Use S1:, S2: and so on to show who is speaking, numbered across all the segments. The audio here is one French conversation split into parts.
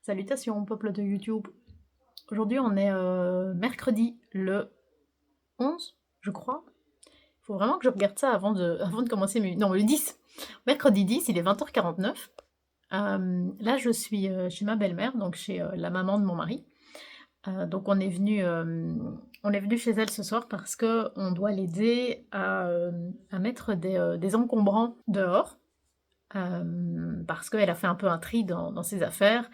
S1: Salutations peuple de YouTube. Aujourd'hui on est mercredi le 11, je crois. Il faut vraiment que je regarde ça avant de commencer mes... Non, le 10. Mercredi 10, il est 20h49. Là je suis chez ma belle-mère, donc chez la maman de mon mari. Donc on est venu chez elle ce soir parce que on doit l'aider à mettre des encombrants dehors. Parce qu'elle a fait un peu un tri dans ses affaires.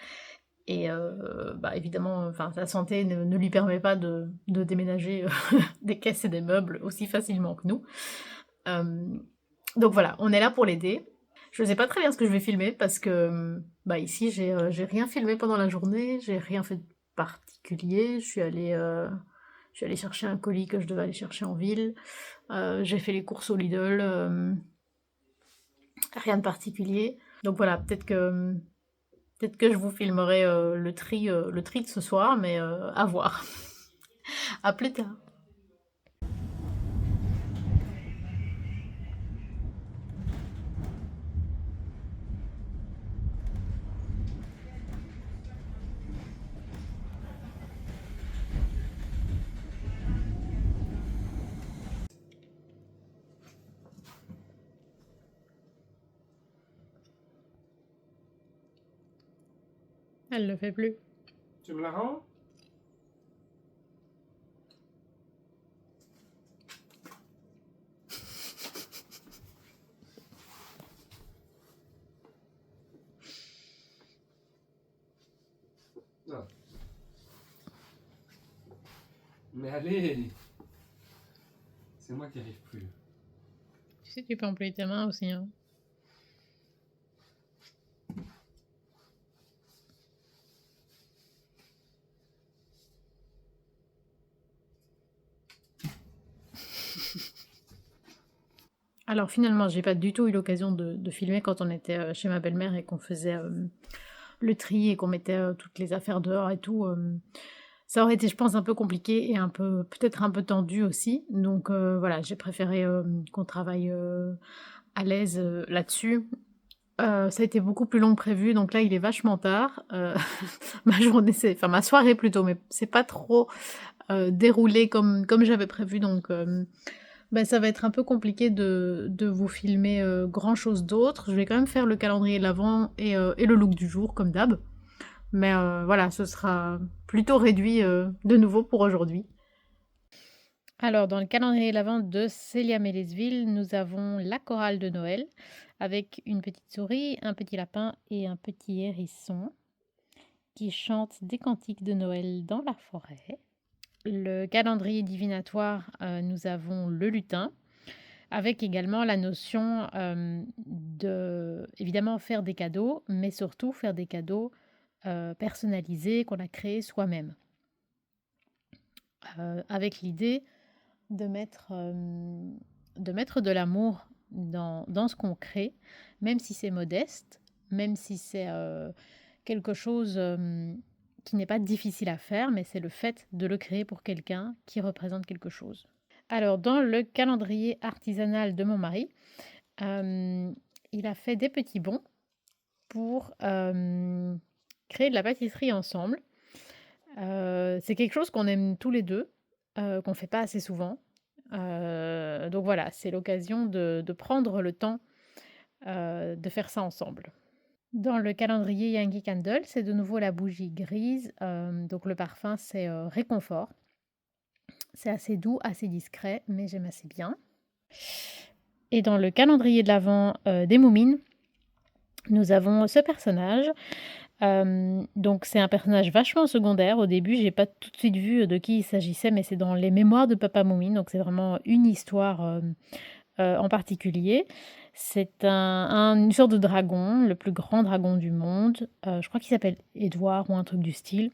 S1: Et bah, évidemment, enfin, sa santé ne lui permet pas de déménager des caisses et des meubles aussi facilement que nous. Donc voilà, on est là pour l'aider. Je sais pas très bien ce que je vais filmer parce que bah, ici, j'ai rien filmé pendant la journée, j'ai rien fait de particulier. Je suis allée chercher un colis que je devais aller chercher en ville. J'ai fait les courses au Lidl. Rien de particulier. Donc voilà, peut-être que je vous filmerai le tri de ce soir, mais à voir. À plus tard. Elle le fait plus.
S2: Tu me la rends? Non. Mais allez! C'est moi qui arrive plus.
S1: Tu sais, tu peux employer tes mains aussi. Hein. Alors finalement, j'ai pas du tout eu l'occasion de filmer quand on était chez ma belle-mère et qu'on faisait le tri et qu'on mettait toutes les affaires dehors et tout. Ça aurait été, je pense, un peu compliqué et un peu, peut-être un peu tendu aussi. Donc voilà, j'ai préféré qu'on travaille à l'aise là-dessus. Ça a été beaucoup plus long que prévu, donc là il est vachement tard. Ma journée, enfin ma soirée plutôt, mais c'est pas trop déroulé comme j'avais prévu, donc bah, ça va être un peu compliqué de vous filmer grand chose d'autre. Je vais quand même faire le calendrier de l'Avent et le look du jour, comme d'hab. Mais voilà, ce sera plutôt réduit de nouveau pour aujourd'hui. Alors, dans le calendrier de l'Avent de Célia Mélesville, nous avons la chorale de Noël avec une petite souris, un petit lapin et un petit hérisson qui chantent des cantiques de Noël dans la forêt. Le calendrier divinatoire, nous avons le lutin, avec également la notion de, évidemment, faire des cadeaux, mais surtout faire des cadeaux personnalisés qu'on a créés soi-même. Avec l'idée de mettre de l'amour dans ce qu'on crée, même si c'est modeste, même si c'est quelque chose qui n'est pas difficile à faire, mais c'est le fait de le créer pour quelqu'un qui représente quelque chose. Alors, dans le calendrier artisanal de mon mari, il a fait des petits bons pour créer de la pâtisserie ensemble. C'est quelque chose qu'on aime tous les deux, qu'on ne fait pas assez souvent. Donc voilà, c'est l'occasion de prendre le temps de faire ça ensemble. Dans le calendrier Yankee Candle, c'est de nouveau la bougie grise. Donc le parfum, c'est réconfort. C'est assez doux, assez discret, mais j'aime assez bien. Et dans le calendrier de l'Avent des Moumines, nous avons ce personnage. Donc c'est un personnage vachement secondaire. Au début, j'ai pas tout de suite vu de qui il s'agissait, mais c'est dans les mémoires de Papa Moumine. Donc c'est vraiment une histoire en particulier. C'est une sorte de dragon, le plus grand dragon du monde. Je crois qu'il s'appelle Édouard ou un truc du style.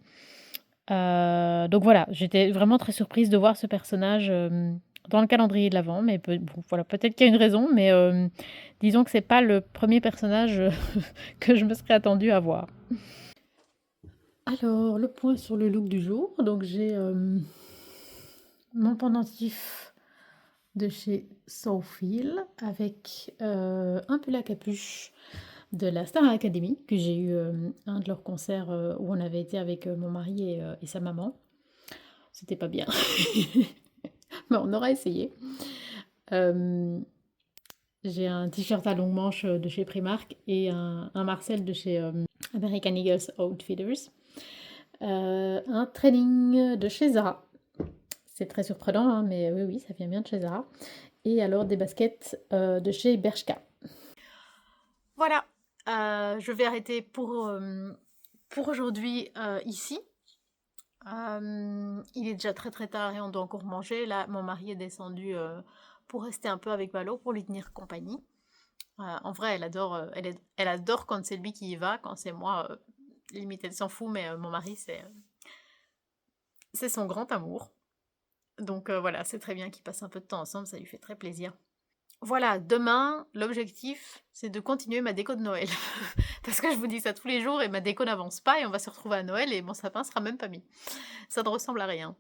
S1: Donc voilà, j'étais vraiment très surprise de voir ce personnage dans le calendrier de l'Avent, mais bon, voilà, peut-être qu'il y a une raison, mais disons que c'est pas le premier personnage que je me serais attendue à voir. Alors, le point sur le look du jour. Donc j'ai mon pendentif de chez Soulfeel avec un pull à capuche de la Star Academy, que j'ai eu un de leurs concerts où on avait été avec mon mari et sa maman. C'était pas bien, mais on aura essayé. Euh, j'ai un t-shirt à longue manche de chez Primark et un Marcel de chez American Eagles Outfitters. Un training de chez Zara. C'est très surprenant, hein, mais oui, oui, ça vient bien de chez Zara. Et alors des baskets de chez Bershka. Voilà, je vais arrêter pour aujourd'hui ici. Il est déjà très très tard et on doit encore manger. Là, mon mari est descendu pour rester un peu avec Valo, pour lui tenir compagnie. En vrai, elle adore quand c'est lui qui y va. Quand c'est moi, limite elle s'en fout, mais mon mari, c'est son grand amour. Donc voilà, c'est très bien qu'ils passent un peu de temps ensemble, ça lui fait très plaisir. Voilà, demain, l'objectif, c'est de continuer ma déco de Noël. Parce que je vous dis ça tous les jours et ma déco n'avance pas et on va se retrouver à Noël et mon sapin sera même pas mis. Ça ne ressemble à rien.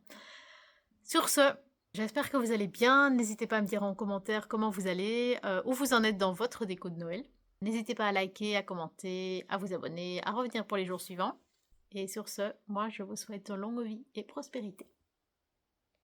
S1: Sur ce, j'espère que vous allez bien. N'hésitez pas à me dire en commentaire comment vous allez, où vous en êtes dans votre déco de Noël. N'hésitez pas à liker, à commenter, à vous abonner, à revenir pour les jours suivants. Et sur ce, moi je vous souhaite une longue vie et prospérité.